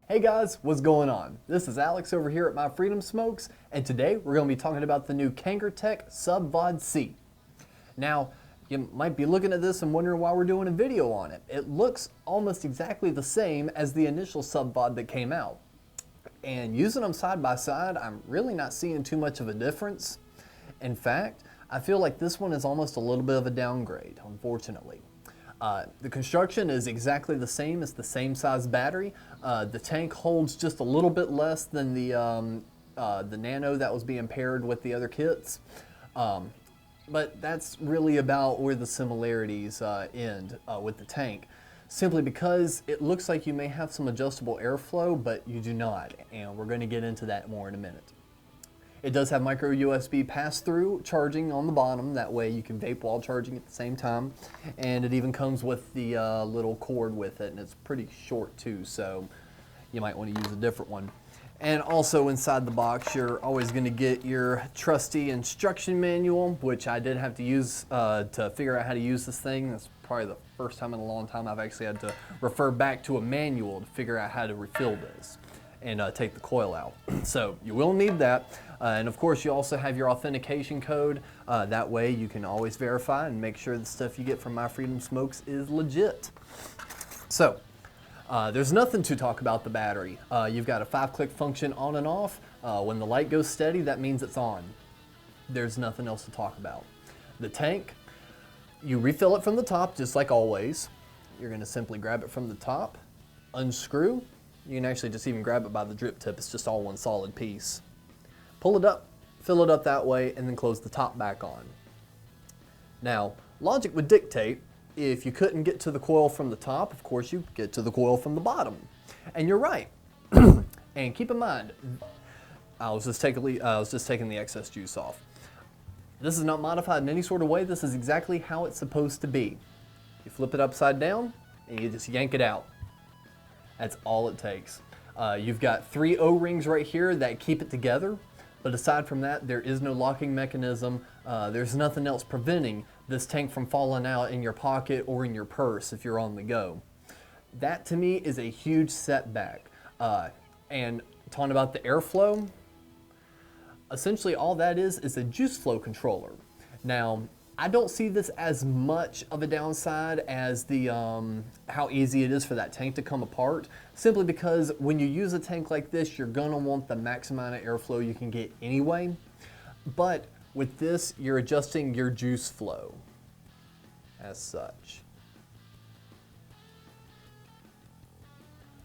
Hey guys, what's going on? This is Alex over here at My Freedom Smokes, and today we're going to be talking about the new KangerTech Subvod C. Now, you might be looking at this and wondering why we're doing a video on it. It looks almost exactly the same as the initial Subvod that came out. And using them side by side, I'm really not seeing too much of a difference. In fact, I feel like this one is almost a little bit of a downgrade, unfortunately. The construction is exactly the same. It's the same size battery. The tank holds just a little bit less than the Nano that was being paired with the other kits. But that's really about where the similarities end with the tank. Simply because it looks like you may have some adjustable airflow, but you do not. And we're going to get into that more in a minute. It does have micro USB pass-through charging on the bottom. That way you can vape while charging at the same time. And it even comes with the little cord with it, and it's pretty short too, so you might want to use a different one. And also inside the box, you're always going to get your trusty instruction manual, which I did have to use to figure out how to use this thing. That's probably the first time in a long time I've actually had to refer back to a manual to figure out how to refill this and take the coil out. So you will need that. And of course you also have your authentication code. That way you can always verify and make sure the stuff you get from My Freedom Smokes is legit. So there's nothing to talk about the battery. You've got a 5-click function on and off. When the light goes steady, that means it's on. There's nothing else to talk about. The tank, you refill it from the top just like always. You're gonna simply grab it from the top, unscrew. You can actually just even grab it by the drip tip. It's just all one solid piece. Pull it up, fill it up that way, and then close the top back on. Now, logic would dictate if you couldn't get to the coil from the top, of course you get to the coil from the bottom. And you're right. And keep in mind, I was just taking the excess juice off. This is not modified in any sort of way. This is exactly how it's supposed to be. You flip it upside down, and you just yank it out. That's all it takes. You've got 3 O-rings right here that keep it together, but aside from that, there is no locking mechanism. There's nothing else preventing this tank from falling out in your pocket or in your purse if you're on the go. That to me is a huge setback. And talking about the airflow, essentially all that is a juice flow controller. Now, I don't see this as much of a downside as the how easy it is for that tank to come apart, simply because when you use a tank like this, you're gonna want the max amount of airflow you can get anyway. But with this, you're adjusting your juice flow as such.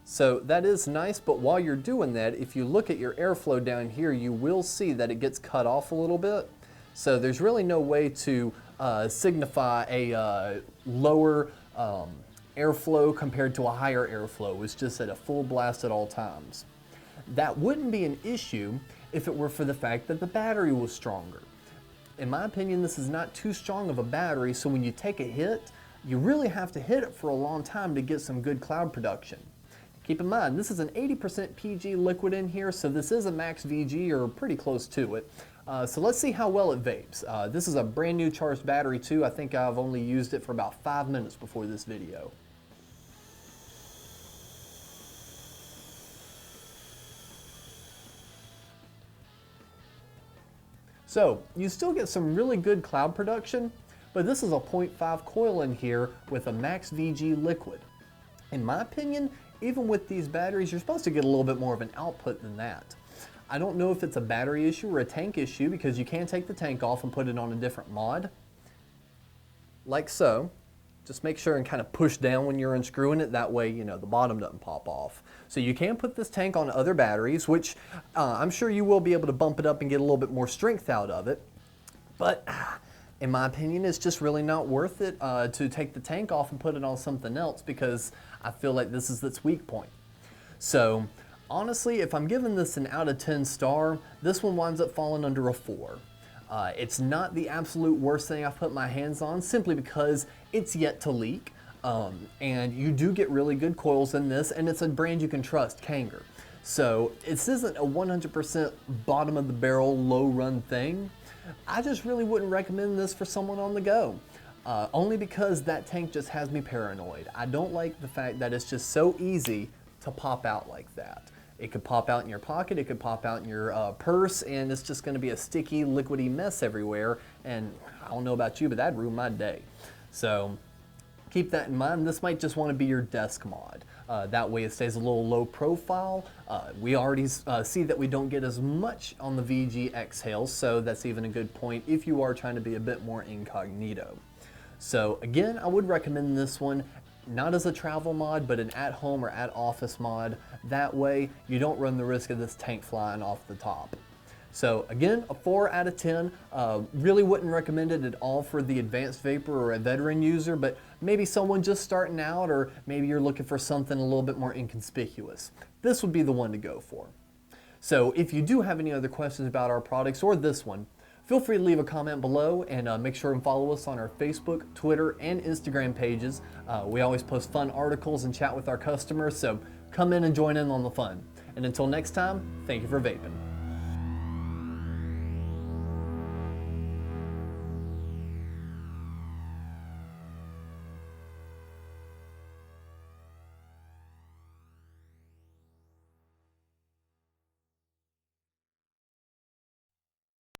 So that is nice, but while you're doing that, if you look at your airflow down here, you will see that it gets cut off a little bit. So there's really no way to signify a lower airflow compared to a higher airflow. It's just at a full blast at all times. That wouldn't be an issue if it were for the fact that the battery was stronger. In my opinion, this is not too strong of a battery, so when you take a hit, you really have to hit it for a long time to get some good cloud production. Keep in mind, this is an 80% PG liquid in here, so this is a max VG or pretty close to it. So let's see how well it vapes. This is a brand new charged battery too. I think I've only used it for about 5 minutes before this video. So you still get some really good cloud production, but this is a 0.5 coil in here with a max VG liquid. In my opinion, even with these batteries, you're supposed to get a little bit more of an output than that. I don't know if it's a battery issue or a tank issue, because you can take the tank off and put it on a different mod. Like so. Just make sure and kind of push down when you're unscrewing it. That way, you know, the bottom doesn't pop off. So you can put this tank on other batteries, which I'm sure you will be able to bump it up and get a little bit more strength out of it. But in my opinion, it's just really not worth it to take the tank off and put it on something else, because I feel like this is its weak point. So honestly, if I'm giving this an out of 10 star, this one winds up falling under a 4. It's not the absolute worst thing I've put my hands on, simply because it's yet to leak. And you do get really good coils in this, and it's a brand you can trust, Kanger. So this isn't a 100% bottom of the barrel, low run thing. I just really wouldn't recommend this for someone on the go. Only because that tank just has me paranoid. I don't like the fact that it's just so easy to pop out like that. It could pop out in your pocket, it could pop out in your purse, and it's just gonna be a sticky, liquidy mess everywhere, and I don't know about you, but that'd ruin my day. So keep that in mind. This might just wanna be your desk mod. That way it stays a little low profile. We already see that we don't get as much on the VG exhales, so that's even a good point if you are trying to be a bit more incognito. So again, I would recommend this one, not as a travel mod, but an at-home or at-office mod. That way, you don't run the risk of this tank flying off the top. So again, a 4 out of 10. Really wouldn't recommend it at all for the advanced vapor or a veteran user, but maybe someone just starting out, or maybe you're looking for something a little bit more inconspicuous. This would be the one to go for. So if you do have any other questions about our products or this one, feel free to leave a comment below, and make sure and follow us on our Facebook, Twitter, and Instagram pages. We always post fun articles and chat with our customers, so come in and join in on the fun. And until next time, thank you for vaping.